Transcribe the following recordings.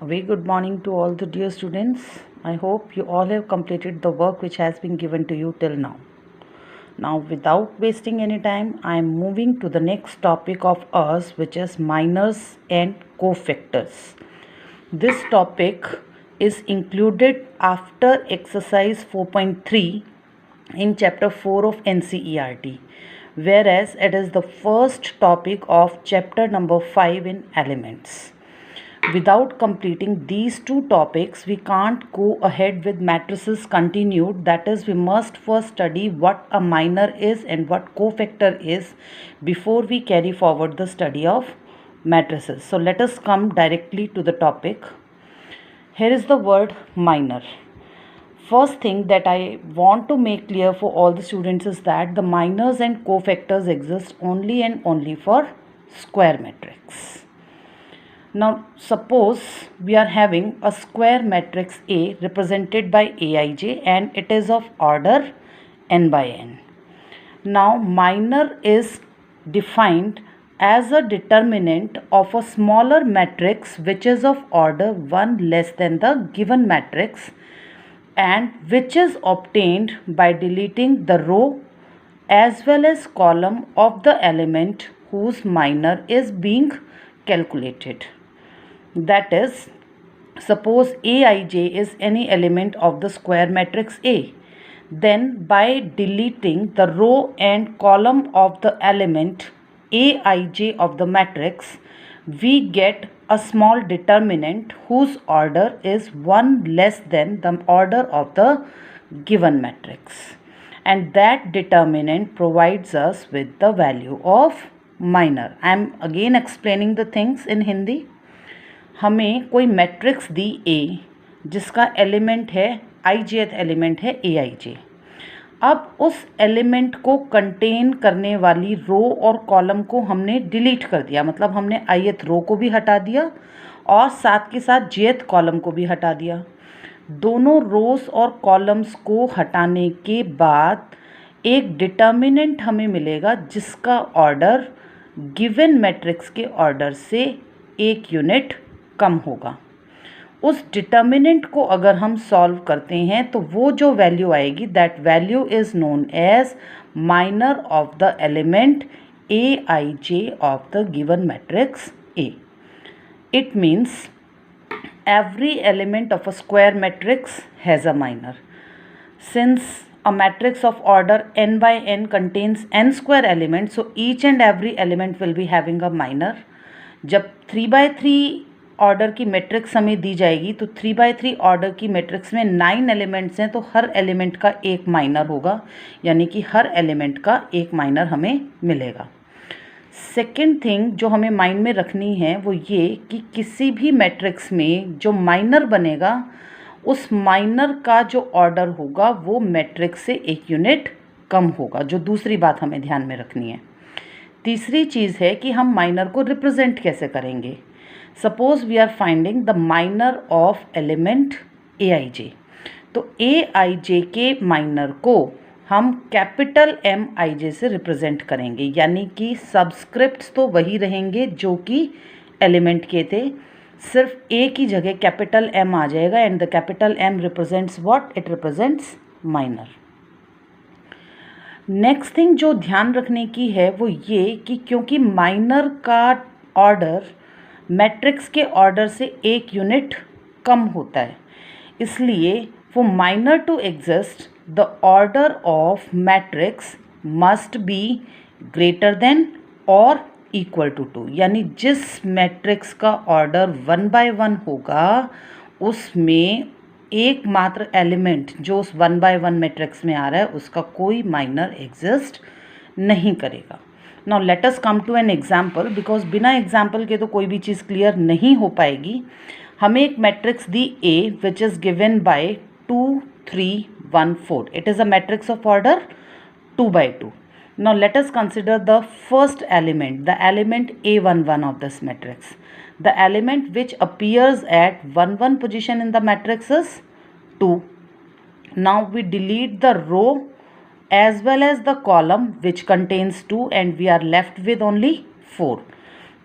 A very good morning to all the dear students. I hope you all have completed the work which has been given to you till now. Now, without wasting any time, I am moving to the next topic of ours, which is minors and cofactors. This topic is included after exercise 4.3 in chapter 4 of NCERT, whereas it is the first topic of chapter number 5 in elements. Without completing these two topics, we can't go ahead with matrices continued. That is, we must first study what a minor is and what cofactor is before we carry forward the study of matrices. So let us come directly to the topic. Here is the word minor. First thing that I want to make clear for all the students is that the minors and cofactors exist only and only for square matrix. Now suppose we are having a square matrix A represented by Aij and it is of order n by n. Now minor is defined as a determinant of a smaller matrix which is of order 1 less than the given matrix and which is obtained by deleting the row as well as column of the element whose minor is being calculated. That is, suppose Aij is any element of the square matrix A. Then by deleting the row and column of the element Aij of the matrix, we get a small determinant whose order is 1 less than the order of the given matrix. And that determinant provides us with the value of minor. I am again explaining the things in Hindi. हमें कोई matrix दी ए जिसका element है ijth element है Aij. अब उस element को contain करने वाली रो और कॉलम को हमने डिलीट कर दिया, मतलब हमने ith रो को भी हटा दिया और साथ के साथ jth कॉलम को भी हटा दिया. दोनों रोज और कॉलम्स को हटाने के बाद एक डिटर्मिनेंट हमें मिलेगा जिसका ऑर्डर गिवन मैट्रिक्स के ऑर्डर से 1 यूनिट कम होगा. उस डिटर्मिनेंट को अगर हम सॉल्व करते हैं तो वो जो वैल्यू आएगी that value is known as minor of the element Aij of the given matrix A. It means every element of a square matrix has a minor. Since a matrix of order n by n contains n square elements, so each and every element will be having a minor. जब 3 by 3 order की matrix हमें दी जाएगी तो 3 by 3 order की matrix में 9 elements हैं तो हर element का एक माइनर होगा, यानी कि हर एलिमेंट का एक माइनर हमें मिलेगा. सेकेंड थिंग जो हमें माइंड में रखनी है वो ये कि किसी भी मैट्रिक्स में जो माइनर बनेगा उस माइनर का जो ऑर्डर होगा वो मैट्रिक्स से 1 यूनिट कम होगा. जो दूसरी बात हमें ध्यान में रखनी है. तीसरी चीज़ है कि हम माइनर को रिप्रेजेंट कैसे करेंगे. Suppose we are finding the minor of element Aij. तो Aij के माइनर को हम कैपिटल Mij से रिप्रेजेंट करेंगे, यानी कि सब्सक्रिप्ट्स तो वही रहेंगे जो कि एलिमेंट के थे, सिर्फ A की जगह कैपिटल M आ जाएगा and the capital M represents what, it represents minor. Next thing जो ध्यान रखने की है वो ये कि क्योंकि माइनर का ऑर्डर मैट्रिक्स के ऑर्डर से 1 यूनिट कम होता है, इसलिए for minor to exist the order of matrix must be greater than और इक्वल टू 2. यानी जिस मैट्रिक्स का ऑर्डर 1 by 1 होगा उसमें एकमात्र एलिमेंट जो उस 1 by 1 मैट्रिक्स में आ रहा है उसका कोई माइनर एग्जिस्ट नहीं करेगा. Now let us come to an example, because बिना एग्जाम्पल के तो कोई भी चीज़ क्लियर नहीं हो पाएगी. हमें एक matrix the A which is given by 2 3 1 4. It is a matrix of order 2 by 2. Now let us consider the first element, the element A11 of this matrix. The element which appears at 1 1 position in the matrix is 2. Now we delete the row as well as the column which contains 2 and we are left with only 4.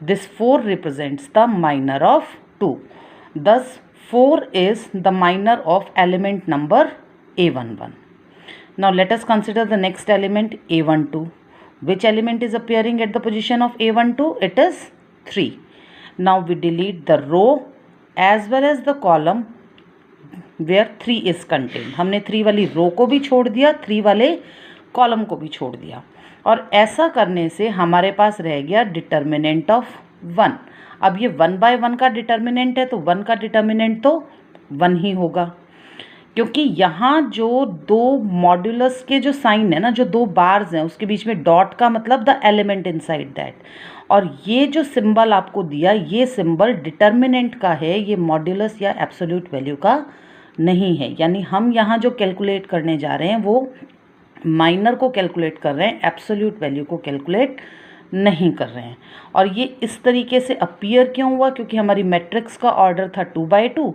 This 4 represents the minor of 2. Thus 4 is the minor of element number A11. Now let us consider the next element A12. Which element is appearing at the position of A12? It is 3. Now we delete the row as well as the column where 3 is contained. हमने 3 वाली रो को भी छोड़ दिया, 3 वाले column को भी छोड़ दिया, और ऐसा करने से हमारे पास रह गया डिटर्मिनेंट ऑफ 1. अब ये 1 बाय 1 का डिटर्मिनेंट है तो 1 का डिटर्मिनेंट तो 1 ही होगा, क्योंकि यहाँ जो दो मॉड्यूलस के जो साइन है ना, जो दो बार्स हैं उसके बीच में डॉट का मतलब द एलिमेंट इनसाइड दैट, और ये जो सिंबल आपको दिया ये सिंबल डिटर्मिनेंट का है, ये मॉड्यूलस या एब्सोल्यूट वैल्यू का नहीं है. यानी हम यहाँ जो कैलकुलेट करने जा रहे हैं वो माइनर को कैलकुलेट कर रहे हैं, एब्सोल्यूट वैल्यू को कैलकुलेट नहीं कर रहे हैं. और ये इस तरीके से अपीयर क्यों हुआ? क्योंकि हमारी मैट्रिक्स का ऑर्डर था 2 बाई 2,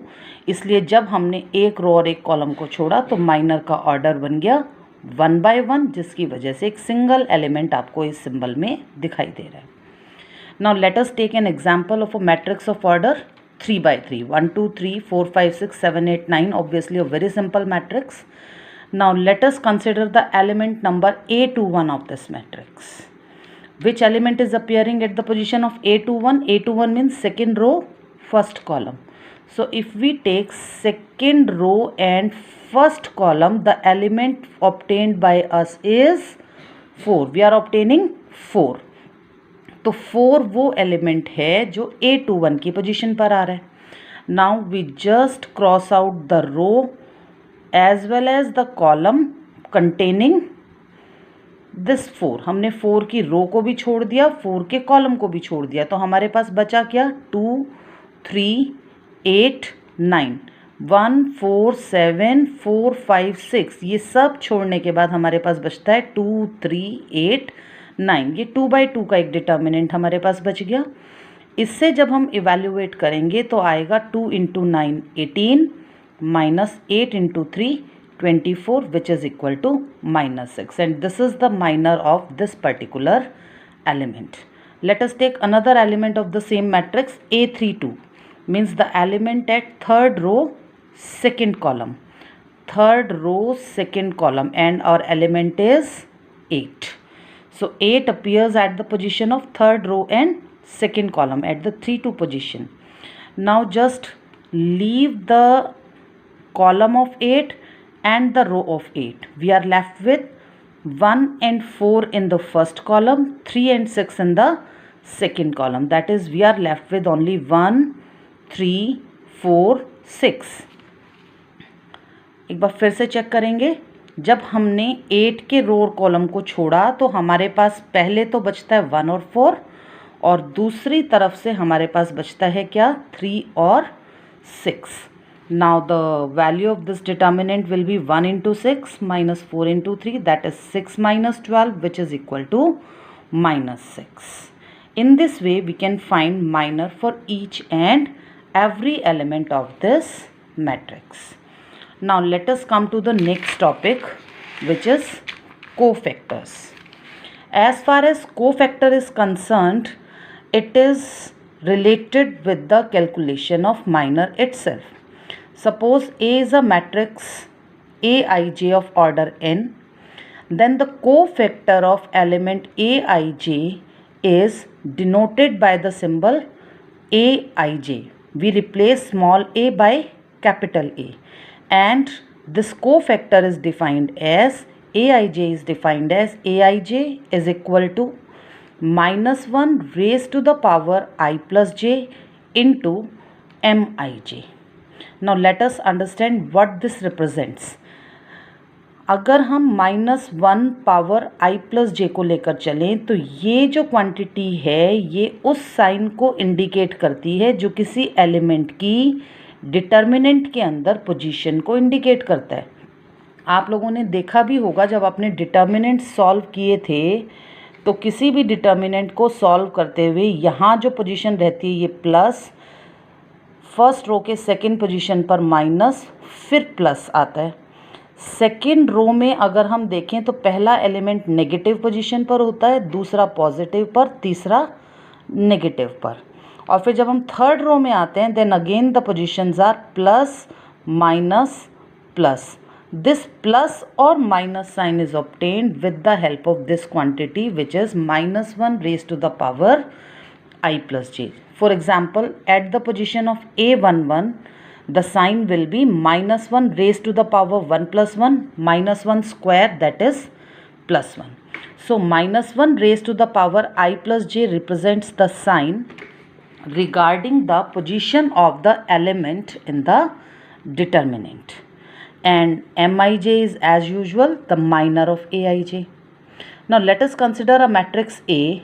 इसलिए जब हमने एक रो और एक कॉलम को छोड़ा तो माइनर का ऑर्डर बन गया 1 बाई 1, जिसकी वजह से एक सिंगल एलिमेंट आपको इस सिंबल में दिखाई दे रहा है. Now let us take an example of a matrix of order 3 by 3, 1 2 3 4 5 6 7 8 9, obviously a very simple matrix. Now let us consider the element number A21 of this matrix. Which element is appearing at the position of A21? A21 means second row, first column. So if we take second row and first column, the element obtained by us is 4. We are obtaining 4. तो 4 वो element है जो A21 की position पर आ रहा है. Now we just cross out the row as well as the column containing this 4. हमने 4 की रो को भी छोड़ दिया, 4 के कॉलम को भी छोड़ दिया, तो हमारे पास बचा क्या? 2 3 8 9, 1 4 7 4 5 6. ये सब छोड़ने के बाद हमारे पास बचता है 2 3 8 9. ये 2 बाई 2 का एक डिटर्मिनेंट हमारे पास बच गया. इससे जब हम इवैल्यूएट करेंगे तो आएगा 2 into 9 18 minus 8 into 3 24 which is equal to -6, and this is the minor of this particular element. Let us take another element of the same matrix A32, means the element at third row second column, and our element is 8. So 8 appears at the position of third row and second column at the 3 2 position. Now just leave the column of 8 and the row of 8. We are left with 1 and 4 in the first column, 3 and 6 in the second column. That is, we are left with only 1 3 4 6. एक बार फिर से check करेंगे. जब हमने 8 के रो और column को छोड़ा तो हमारे पास पहले तो बचता है 1 और 4, और दूसरी तरफ से हमारे पास बचता है क्या? 3 और 6. Now the value of this determinant will be 1 into 6 minus 4 into 3, that is 6 minus 12 which is equal to -6. In this way we can find minor for each and every element of this matrix. Now let us come to the next topic, which is cofactors. As far as cofactor is concerned, it is related with the calculation of minor itself. Suppose A is a matrix Aij of order n, then the cofactor of element Aij is denoted by the symbol Aij. We replace small a by capital A. And this cofactor is defined as Aij Aij is equal to -1 raised to the power I plus j into Mij. Now let us understand what this represents. अगर हम -1 power I plus जे को लेकर चलें तो ये जो quantity है ये उस साइन को इंडिकेट करती है जो किसी एलिमेंट की डिटर्मिनेंट के अंदर पोजीशन को इंडिकेट करता है. आप लोगों ने देखा भी होगा जब आपने डिटर्मिनेंट सॉल्व किए थे तो किसी भी डिटर्मिनेंट को सॉल्व करते हुए यहाँ जो पोजीशन रहती है ये प्लस, फर्स्ट रो के सेकंड पोजीशन पर माइनस, फिर प्लस आता है. सेकंड रो में अगर हम देखें तो पहला एलिमेंट नेगेटिव पोजीशन पर होता है, दूसरा पॉजिटिव पर, तीसरा नेगेटिव पर. और फिर जब हम थर्ड रो में आते हैं then again the positions are plus minus plus. This plus or minus sign is obtained with the help of this quantity which is minus 1 raised to the power I plus j. For example, at the position of A11, the sign will be minus 1 raised to the power 1 plus 1 minus 1 square, that is plus 1. So minus 1 raised to the power I plus j represents the sign regarding the position of the element in the determinant. And Mij is as usual the minor of Aij. Now let us consider a matrix A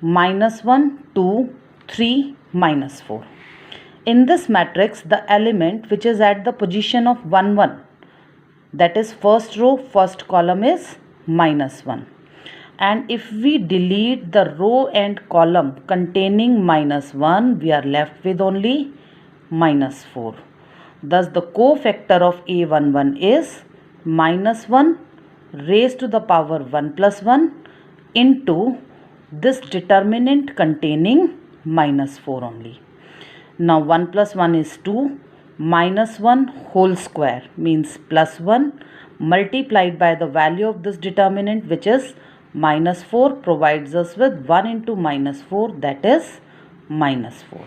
minus 1, 2, 3, minus 4. In this matrix the element which is at the position of 1, 1, that is first row, first column is minus 1. And if we delete the row and column containing minus 1, we are left with only minus 4. Thus the cofactor of A11 is minus 1 raised to the power 1 plus 1 into this determinant containing minus 4 only. Now 1 plus 1 is 2, minus 1 whole square means plus 1 multiplied by the value of this determinant which is minus 4 provides us with 1 into minus 4, that is minus 4.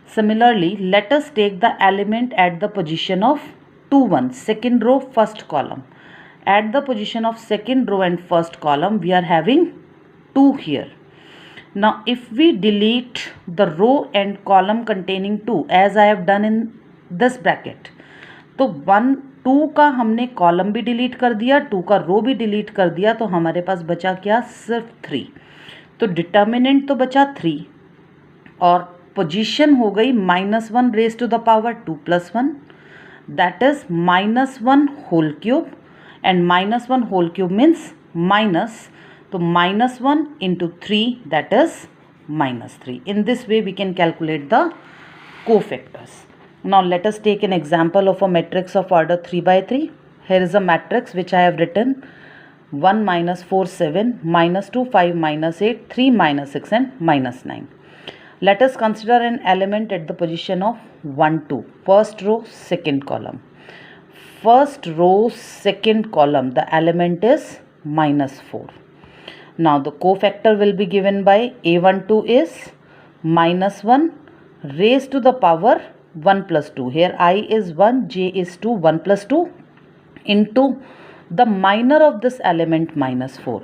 Similarly, let us take the element at the position of 2, 1, second row, first column. At the position of second row and first column, we are having 2 here. Now, if we delete the row and column containing 2, as I have done in this bracket, तो 1, 2 का हमने column भी delete कर दिया, 2 का रो भी delete कर दिया, तो हमारे पास बचा क्या? सिर्फ 3. तो डिटर्मिनेंट तो बचा 3 और पोजीशन हो गई minus 1 raised to the power 2 plus 1, that is minus 1 whole cube, and minus 1 whole cube means minus, so minus 1 into 3, that is minus 3. In this way we can calculate the cofactors. Now let us take an example of a matrix of order 3 by 3. Here is a matrix which I have written 1 minus 4 7 minus 2 5 minus 8 3 minus 6 and minus 9. Let us consider an element at the position of 1, 2, first row, second column. First row, second column, the element is minus 4. Now the cofactor will be given by A12 is minus 1 raised to the power 1 plus 2. Here I is 1, j is 2, 1 plus 2 into the minor of this element minus 4.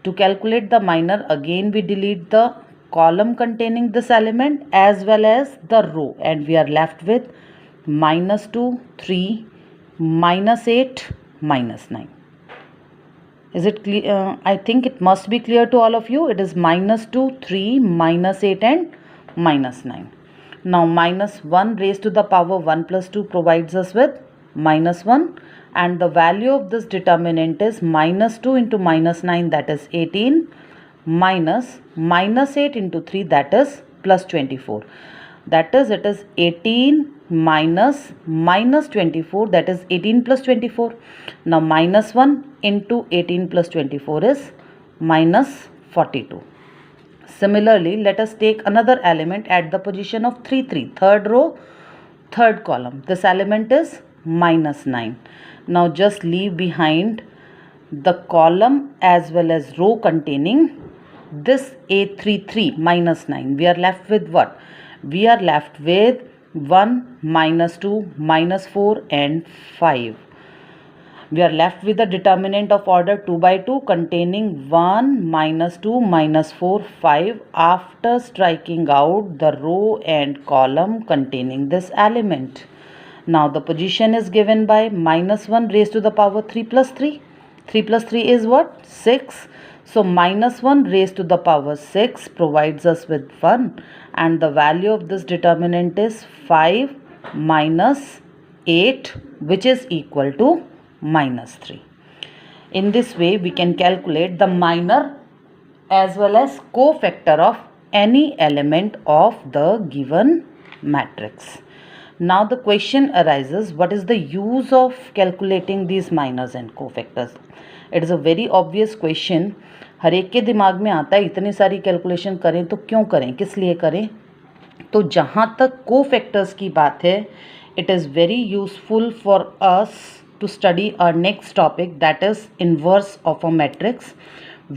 To calculate the minor, again we delete the column containing this element as well as the row, and we are left with minus 2, 3, minus 8, minus 9. Is it clear? I think it must be clear to all of you. It is minus 2, 3, minus 8 and minus 9. Now minus 1 raised to the power 1 plus 2 provides us with minus 1, and the value of this determinant is minus 2 into minus 9, that is 18, minus minus 8 into 3, that is plus 24. That is, it is 18 minus minus 24, that is 18 plus 24. Now minus 1 into 18 plus 24 is minus 42. Similarly, let us take another element at the position of 3, 3, third row, third column. This element is minus 9. Now just leave behind the column as well as row containing this A33 minus 9. We are left with what? We are left with 1, minus 2, minus 4 and 5. We are left with the determinant of order 2 by 2 containing 1, minus 2, minus 4, 5 after striking out the row and column containing this element. Now the position is given by minus 1 raised to the power 3 plus 3. 3 plus 3 is what? 6. So minus 1 raised to the power 6 provides us with 1, and the value of this determinant is 5 minus 8, which is equal to minus 3. In this way we can calculate the minor as well as cofactor of any element of the given matrix. Now the question arises, what is the use of calculating these minors and cofactors? It is a very obvious question. हर एक के दिमाग में आता है इतनी सारी calculation करें तो क्यों करें, किस लिए करें? तो जहाँ तक कोफैक्टर्स की बात है, it is very useful for us to study our next topic, that is inverse of a matrix,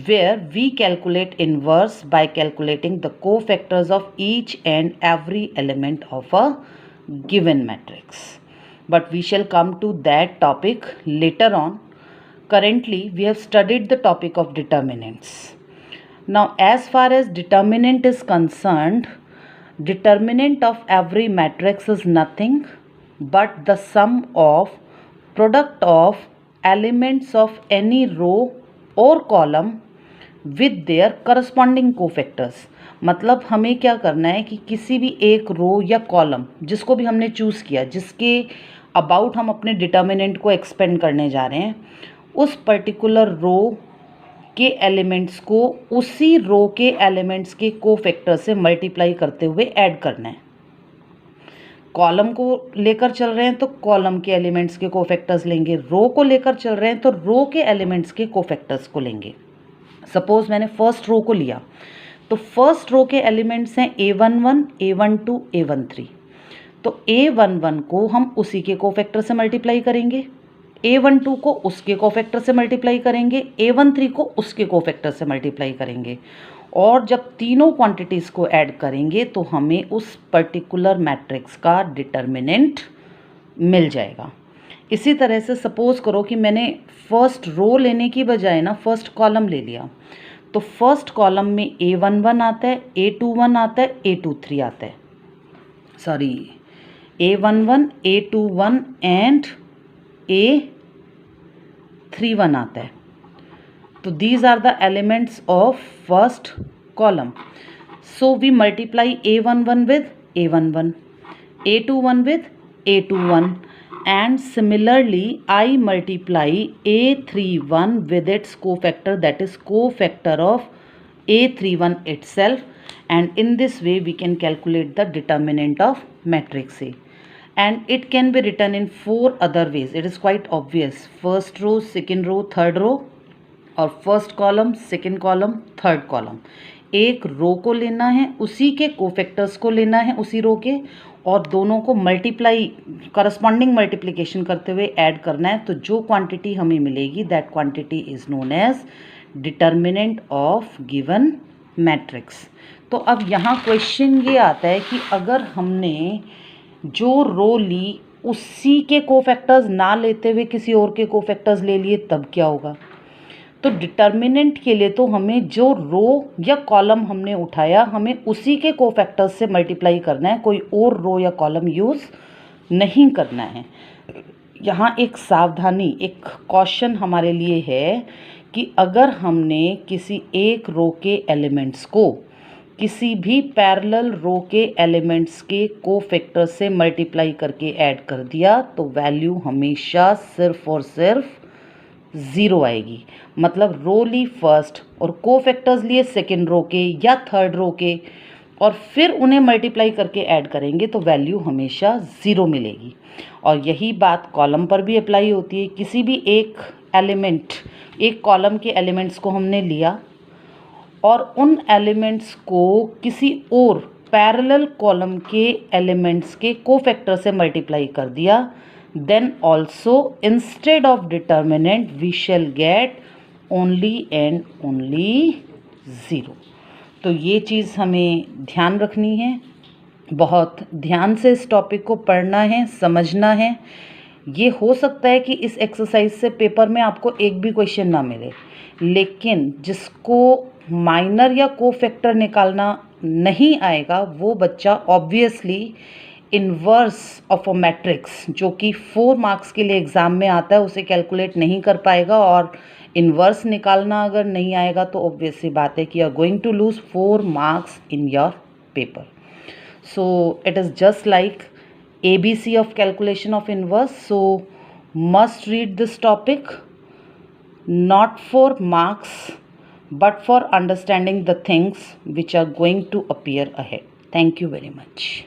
where we calculate inverse by calculating the cofactors of each and every element of a given matrix. But we shall come to that topic later on. Currently we have studied the topic of determinants. Now as far as determinant is concerned, determinant of every matrix is nothing but the sum of product of elements of any row और column with their corresponding cofactors. मतलब हमें क्या करना है कि किसी भी एक रो या कॉलम जिसको भी हमने चूज़ किया, जिसके अबाउट हम अपने डिटर्मिनेंट को एक्सपेंड करने जा रहे हैं, उस पर्टिकुलर रो के एलिमेंट्स को उसी रो के एलिमेंट्स के कोफैक्टर से मल्टीप्लाई करते हुए ऐड करना है। कॉलम को लेकर चल रहे हैं तो कॉलम के एलिमेंट्स के कोफैक्टर्स लेंगे, रो को लेकर चल रहे हैं तो रो के एलिमेंट्स के कोफैक्टर्स को लेंगे। सपोज मैंने फर्स्ट रो को लिया तो फर्स्ट रो के एलिमेंट्स हैं A11, A12, A13। तो A11 को हम उसी के कोफैक्टर से मल्टीप्लाई करेंगे, A12 को उसके कोफैक्टर से मल्टीप्लाई करेंगे, A13 को उसके कोफैक्टर से मल्टीप्लाई करेंगे, और जब तीनों क्वांटिटीज़ को ऐड करेंगे तो हमें उस पर्टिकुलर मैट्रिक्स का डिटर्मिनेंट मिल जाएगा। इसी तरह से सपोज़ करो कि मैंने फर्स्ट रो लेने की बजाय ना फर्स्ट कॉलम ले लिया, तो फर्स्ट कॉलम में A11 आता है, A21 आता है, A23 आता है, sorry A11, A21 and A31 आता है। तो these are the elements of first column. So we multiply A11 with A11, A21 with A21, and similarly I multiply A31 with its cofactor, that is cofactor of A31 itself, and in this way we can calculate the determinant of matrix A. And it can be written in 4 other ways. It is quite obvious. First row, second row, third row, और first column, second column, third column. एक रो को लेना है, उसी के cofactors को लेना है उसी रो के, और दोनों को मल्टीप्लाई, करस्पॉन्डिंग मल्टीप्लिकेशन करते हुए ऐड करना है। तो जो क्वांटिटी हमें मिलेगी that quantity is known as determinant of given matrix. तो अब यहाँ क्वेश्चन ये आता है कि अगर हमने जो रो ली उसी के कोफैक्टर्स ना लेते हुए किसी और के कोफैक्टर्स ले लिए तब क्या होगा। तो डिटर्मिनेंट के लिए तो हमें जो रो या कॉलम हमने उठाया हमें उसी के कोफैक्टर्स से मल्टीप्लाई करना है, कोई और रो या कॉलम यूज़ नहीं करना है। यहाँ एक सावधानी, एक कॉशन हमारे लिए है कि अगर हमने किसी एक रो के एलिमेंट्स को किसी भी पैरेलल रो के एलिमेंट्स के कोफैक्टर से मल्टीप्लाई करके ऐड कर दिया तो वैल्यू हमेशा सिर्फ और सिर्फ 0 आएगी। मतलब रो ली फर्स्ट और कोफैक्टर्स लिए सेकेंड रो के या थर्ड रो के, और फिर उन्हें मल्टीप्लाई करके ऐड करेंगे तो वैल्यू हमेशा 0 मिलेगी। और यही बात कॉलम पर भी अप्लाई होती है। किसी भी एक एलिमेंट, एक कॉलम के एलिमेंट्स को हमने लिया और उन एलिमेंट्स को किसी और पैरेलल कॉलम के एलिमेंट्स के कोफैक्टर से मल्टीप्लाई कर दिया, then also instead of determinant we shall get only and only 0। तो ये चीज़ हमें ध्यान रखनी है, बहुत ध्यान से इस टॉपिक को पढ़ना है, समझना है। ये हो सकता है कि इस एक्सरसाइज से पेपर में आपको एक भी क्वेश्चन ना मिले, लेकिन जिसको माइनर या कोफैक्टर निकालना नहीं आएगा वो बच्चा obviously inverse of a matrix, जो कि 4 मार्क्स के लिए एग्ज़ाम में आता है, उसे कैलकुलेट नहीं कर पाएगा। और इन्वर्स निकालना अगर नहीं आएगा तो ऑब्वियस सी बात है कि you are going to lose 4 marks in your paper. So it is just like ABC of calculation of inverse. So must read this topic not for marks but for understanding the things which are going to appear ahead. Thank you very much.